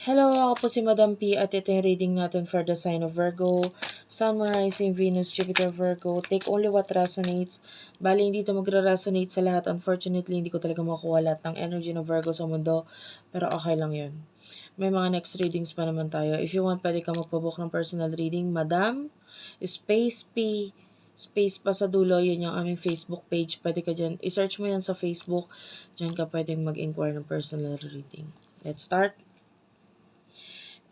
Hello, ako po si Madam P at ito yung reading natin for the sign of Virgo, Sun, Moon, Rising, Venus, Jupiter, Virgo. Take only what resonates. Bali, hindi ito magre-resonate sa lahat. Unfortunately, hindi ko talaga makuha lahat ng energy ng Virgo sa mundo. Pero okay lang yun. May mga next readings pa naman tayo. If you want, pwede ka magpabook ng personal reading. Madam, Space P, space pa sa dulo, yun yung aming Facebook page. Pwede ka dyan, i-search mo yan sa Facebook. Dyan ka pwedeng mag-inquire ng personal reading. Let's start.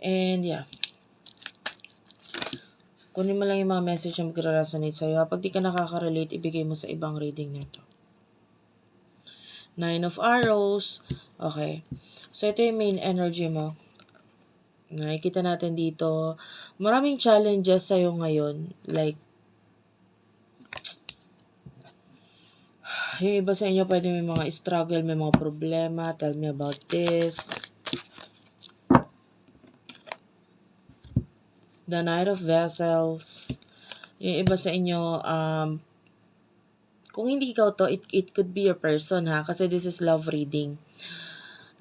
And yeah, kunin mo lang yung mga message na magre-resonate sa'yo. Pag di ka nakaka-relate, ibigay mo sa ibang reading nito. 9 of Arrows. Okay. So, ito yung main energy mo. Nakikita natin dito, maraming challenges sa'yo ngayon. Like, yung iba sa inyo pwede may mga struggle, may mga problema. Tell me about this. The Knight of Vessels. Yung iba sa inyo, kung hindi ikaw to, it could be your person ha. Kasi this is love reading.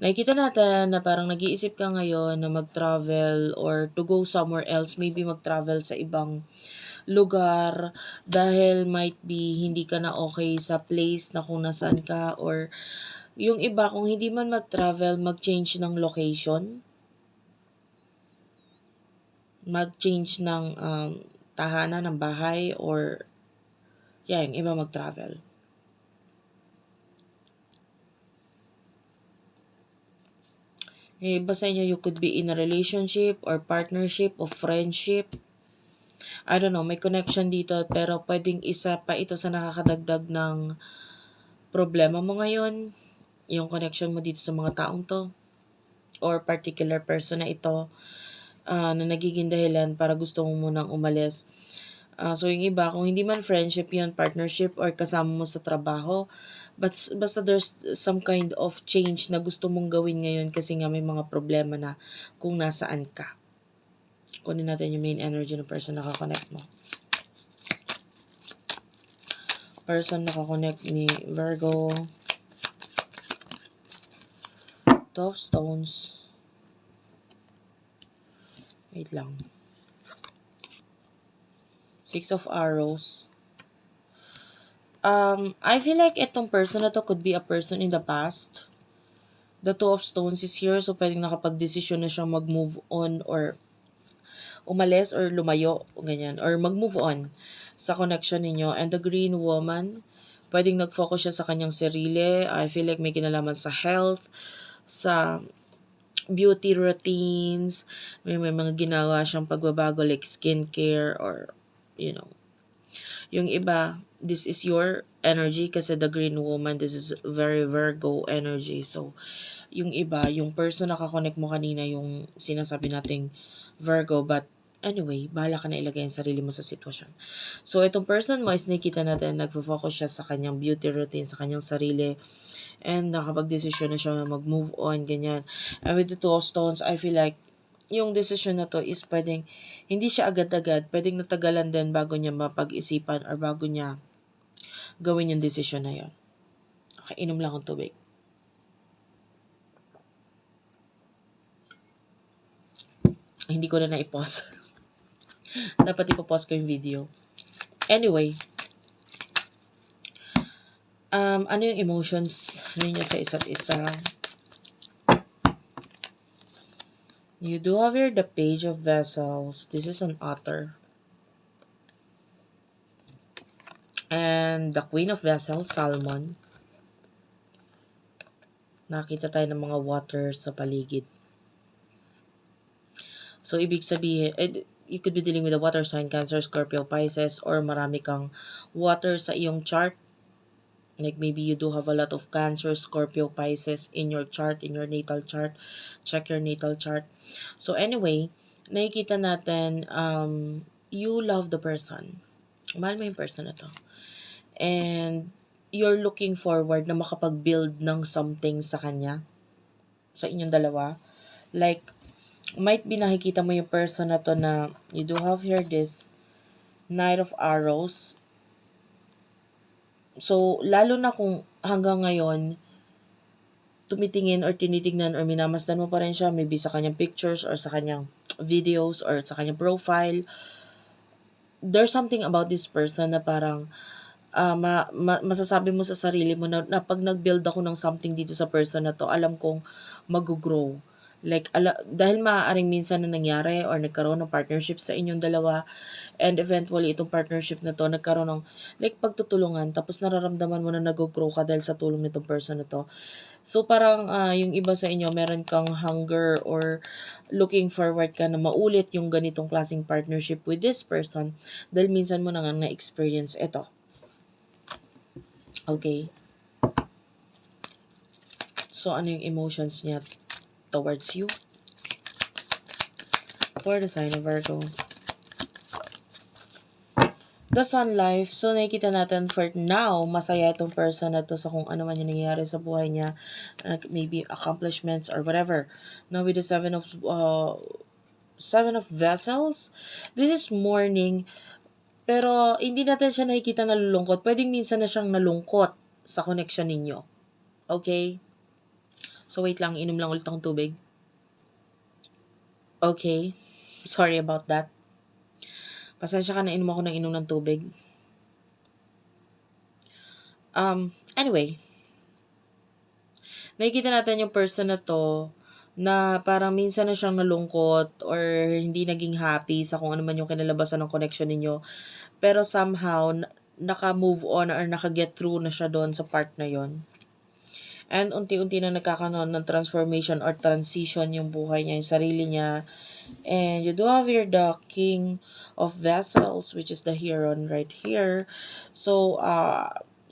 Nakikita natin na parang nag-iisip ka ngayon na mag-travel or to go somewhere else. Maybe mag-travel sa ibang lugar dahil might be hindi ka na okay sa place na kung nasaan ka, or yung iba kung hindi man mag-travel, mag-change ng location, mag-change ng tahanan ng bahay, or yung iba mag-travel. Yung iba sa inyo, you could be in a relationship or partnership or friendship. I don't know, may connection dito, pero pwedeng isa pa ito sa nakakadagdag ng problema mo ngayon, yung connection mo dito sa mga taong to, or particular person na ito, na nagiging dahilan para gusto mo munang umalis. So yung iba, kung hindi man friendship yun, partnership, or kasama mo sa trabaho, basta there's some kind of change na gusto mong gawin ngayon kasi nga may mga problema na kung nasaan ka. Kunin natin yung main energy ng person na nakakonect mo. Person nakakonect ni Virgo. Two of Stones. Wait lang. Six of Arrows. I feel like itong person na to could be a person in the past. The Two of Stones is here, so pwedeng nakapag-desisyon na siyang mag-move on or umalis or lumayo, ganyan, or mag-move on sa connection ninyo. And the Green Woman, pwedeng nag-focus siya sa kanyang sarili. I feel like may kinalaman sa health, sa beauty routines, may mga ginawa siyang pagbabago like skincare, or yung iba, this is your energy kasi the Green Woman, this is very Virgo energy. So yung iba, yung person na kakonect mo kanina, yung sinasabi nating Virgo, but anyway, bahala ka na ilagay ang sarili mo sa sitwasyon. So itong person mo is nakikita natin, nagfo-focus siya sa kanyang beauty routine, sa kanyang sarili, and nakapag-desisyon na siya na mag-move on, ganyan. And with the Two of Stones, I feel like yung decision na to is pwedeng, hindi siya agad-agad, pwedeng natagalan din bago niya mapag-isipan or bago niya gawin yung decision na yun. Okay, inom lang akong tubig. Hindi ko na na-pause. Dapat ipopause ko yung video. Anyway, ano yung emotions ninyo sa isa't isa? You do have here the Page of Vessels. This is an Otter. And the Queen of Vessels, Salmon. Nakita tayo ng mga water sa paligid. So, ibig sabihin, you could be dealing with a water sign, Cancer, Scorpio, Pisces, or marami kang water sa iyong chart. Like maybe you do have a lot of Cancer, Scorpio, Pisces in your chart, in your natal chart. Check your natal chart. So anyway, nakikita natin, you love the person. Mahal mo yung person na to. And you're looking forward na makapag-build ng something sa kanya, sa inyong dalawa. Like, might be nakikita mo yung person na to na you do have here this Knight of Arrows. So, lalo na kung hanggang ngayon, tumitingin or tinitignan or minamasdan mo pa rin siya, maybe sa kanyang pictures or sa kanyang videos or sa kanyang profile. There's something about this person na parang masasabi mo sa sarili mo na pag nag-build ako ng something dito sa person na 'to, alam kong mag-go-grow. Like dahil maaaring minsan na nangyari or nagkaroon ng partnership sa inyong dalawa and eventually itong partnership na 'to nagkaroon ng like pagtutulungan tapos nararamdaman mo na nag-go-grow ka dahil sa tulong nitong person na 'to. So parang, yung iba sa inyo meron kang hunger or looking forward ka na maulit yung ganitong klaseng partnership with this person dahil minsan mo na ngang na-experience ito. Okay? So, ano yung emotions niya towards you? For the sign of Virgo. The Sun Life. So, nakikita natin for now, masaya itong person na to sa kung ano man yung nangyayari sa buhay niya. Maybe accomplishments or whatever. Now, with the Seven of Vessels, this is mourning. Pero, hindi natin siya nakikita nalulungkot. Pwedeng minsan na siyang nalungkot sa connection ninyo. Okay? So, wait lang. Inom lang ulit akong tubig. Okay. Sorry about that. Pasensya ka na inom ako ng tubig. Anyway. Nakikita natin yung person na to na parang minsan na siyang nalungkot or hindi naging happy sa kung ano man yung kinalabasan ng connection ninyo. Pero somehow, naka-move on or naka-get through na siya doon sa part na yon. And unti-unti na nagkakaroon ng transformation or transition yung buhay niya, yung sarili niya. And you do have here the King of Vessels, which is the Heron right here. So,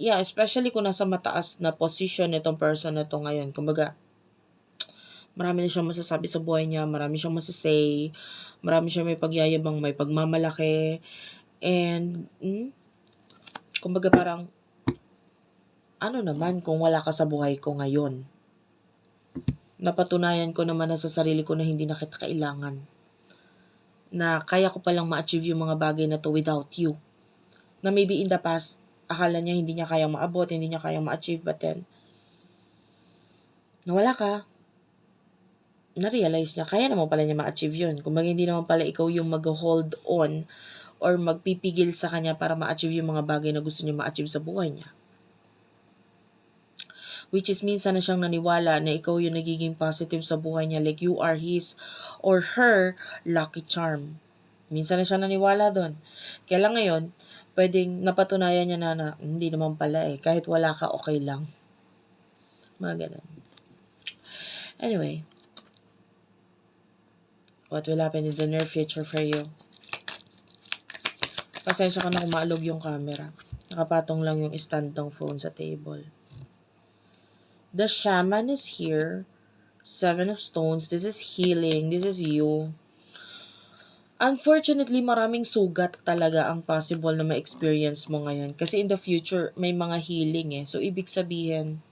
yeah, especially kung nasa mataas na position itong person na to ngayon. Kumbaga, marami na siyang masasabi sa buhay niya, marami siyang masasay, marami siyang may pagyayabang, may pagmamalaki. And, kumbaga parang, ano naman kung wala ka sa buhay ko ngayon? Napatunayan ko naman na sa sarili ko na hindi na kita kailangan. Na kaya ko palang ma-achieve yung mga bagay na to without you. Na maybe in the past, akala niya hindi niya kayang maabot, hindi niya kayang ma-achieve, but then, nawala ka, na-realize niya, kaya naman pala niya ma-achieve yun. Kung hindi naman pala ikaw yung mag-hold on or magpipigil sa kanya para ma-achieve yung mga bagay na gusto niya ma-achieve sa buhay niya. Which is minsan na siyang naniwala na ikaw yung nagiging positive sa buhay niya, like you are his or her lucky charm. Minsan na siya naniwala doon. Kaya lang ngayon, pwedeng napatunayan niya na hindi naman pala kahit wala ka, okay lang. Mga ganun. Anyway, what will happen in the near future for you? Pasensya ka na kung maalog yung camera. Nakapatong lang yung stand ng phone sa table. The Shaman is here. Seven of Stones. This is healing. This is you. Unfortunately, maraming sugat talaga ang possible na ma-experience mo ngayon. Kasi in the future, may mga healing So, ibig sabihin,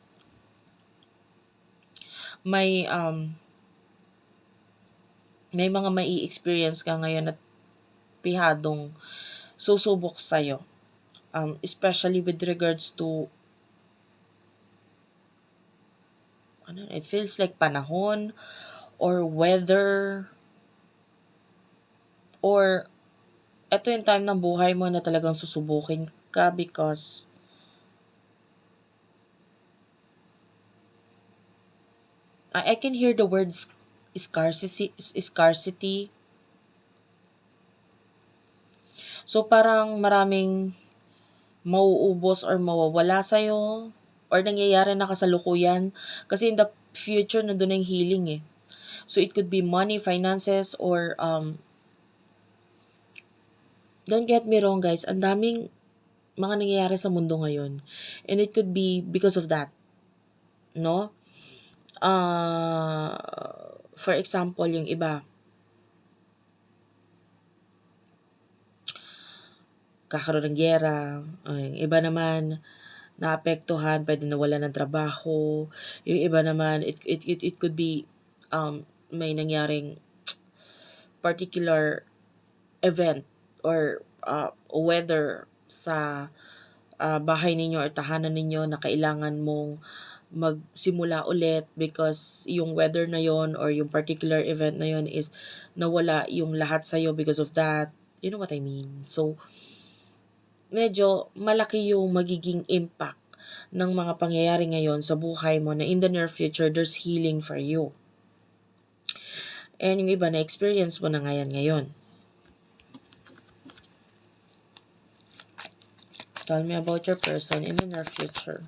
may mga mai-experience ka ngayon at pihadong susubok sa'yo. Especially with regards to it feels like panahon or weather or ito yung time ng buhay mo na talagang susubukin ka because I can hear the words scarcity. So parang maraming mauubos or mawawala sa'yo or nangyayari na kasalukuyan kasi in the future nandun na yung healing So it could be money, finances, or don't get me wrong guys, ang daming mga nangyayari sa mundo ngayon. And it could be because of that. No? For example, yung iba, kakaroon ng gyera. Yung iba naman, naapektuhan, pwede nawala ng trabaho. Yung iba naman, it could be may nangyaring particular event or weather sa bahay ninyo or tahanan ninyo na kailangan mong magsimula ulit because yung weather na yon or yung particular event na yon is nawala yung lahat sa'yo because of that. You know what I mean? So, medyo malaki yung magiging impact ng mga pangyayari ngayon sa buhay mo na in the near future, there's healing for you. And yung iba na experience mo na ngayon. Tell me about your person in the near future.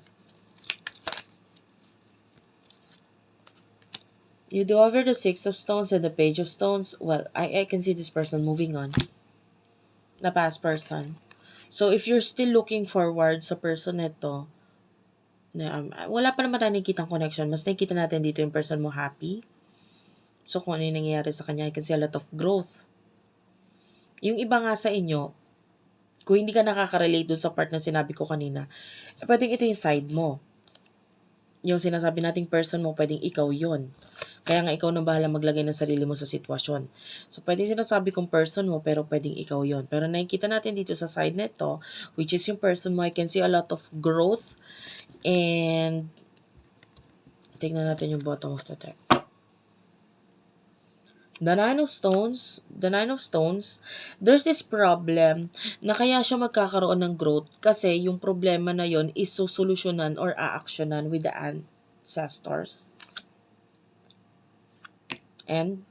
You do over the Six of Stones and the Page of Stones. Well, I can see this person moving on. The past person. So, if you're still looking forward sa person nito, na wala pa naman tayo nakikitang connection. Mas nakikita natin dito yung person mo happy. So, kung ano yung nangyayari sa kanya, I can see a lot of growth. Yung iba nga sa inyo, kung hindi ka nakaka-relate dun sa part na sinabi ko kanina, pwedeng ito yung side mo. Yung sinasabi nating person mo, pwedeng ikaw yon. Kaya nga ikaw na bahala maglagay ng sarili mo sa sitwasyon. So, pwedeng sinasabi kong person mo, pero pwedeng ikaw yon. Pero nakikita natin dito sa side nito, which is yung person mo, I can see a lot of growth. And, tignan natin yung bottom of the deck. The Nine of Stones, there's this problem na kaya siya magkakaroon ng growth kasi yung problema na yon is susolusyonan or aaksyonan with the ancestors. And,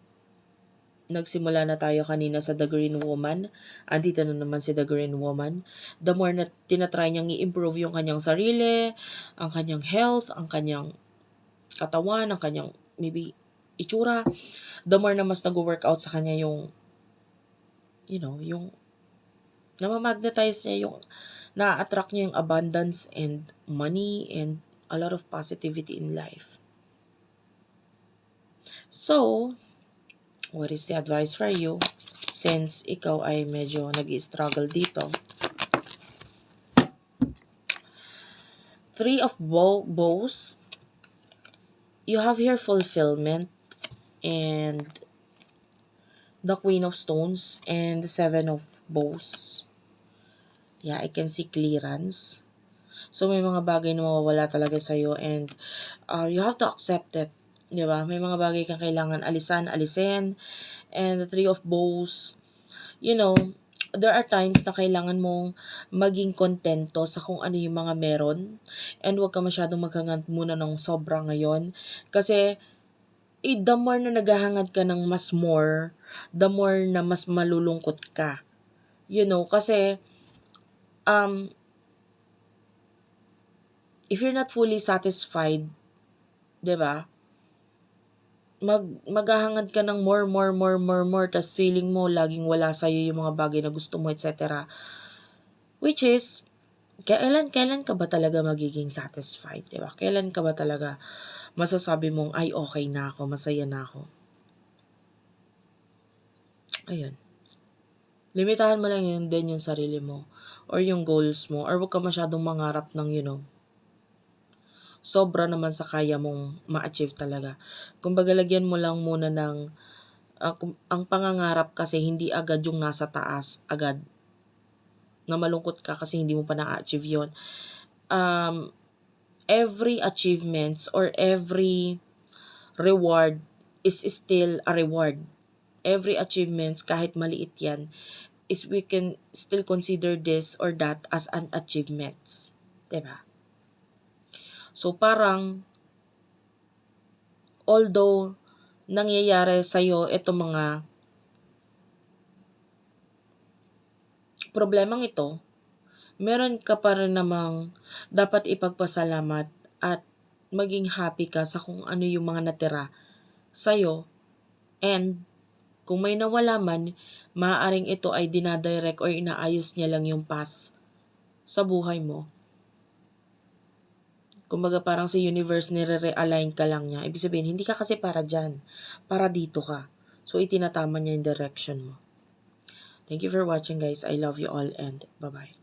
nagsimula na tayo kanina sa The Green Woman. Andito na naman si The Green Woman. The more na tinatry niyang i-improve yung kanyang sarili, ang kanyang health, ang kanyang katawan, ang kanyang maybe itsura, the more na mas nag-workout sa kanya yung, yung namamagnetize niya, yung na-attract niya yung abundance and money and a lot of positivity in life. So, what is the advice for you? Since ikaw ay medyo nag-i-struggle dito. Three of Bows. You have here fulfillment and the Queen of Stones and the Seven of Bows. Yeah, I can see clearance. So, may mga bagay na mawawala talaga sa'yo and you have to accept it. Diba? May mga bagay kang kailangan alisin. And the Three of Bows, there are times na kailangan mong maging kontento sa kung ano yung mga meron. And huwag ka masyadong maghangad muna ng sobra ngayon. Kasi, the more na naghahangad ka ng mas more, the more na mas malulungkot ka. Kasi, if you're not fully satisfied, diba? Maghahangad ka ng more, tas feeling mo laging wala sa'yo yung mga bagay na gusto mo, etc. Which is, kailan ka ba talaga magiging satisfied, diba? Kailan ka ba talaga masasabi mong, ay, okay na ako, masaya na ako? Ayun. Limitahan mo lang yun din yung sarili mo, or yung goals mo, or huwag ka masyadong mangarap ng, sobra naman sa kaya mong ma-achieve talaga. Kumbaga, lagyan mo lang muna ng, ang pangangarap kasi hindi agad yung nasa taas, agad. Na malungkot ka kasi hindi mo pa na-achieve yun. Every achievements or every reward is still a reward. Every achievements, kahit maliit yan, is we can still consider this or that as an achievements. Diba? So, parang, although, nangyayari sa'yo itong mga problemang ito, meron ka pa rin namang dapat ipagpasalamat at maging happy ka sa kung ano yung mga natira sa'yo. And, kung may nawala man, maaaring ito ay dinadirect or inaayos niya lang yung path sa buhay mo. Kumbaga parang sa universe nire-realign ka lang niya. Ibig sabihin, hindi ka kasi para dyan. Para dito ka. So, itinatama niya yung direction mo. Thank you for watching, guys. I love you all and bye-bye.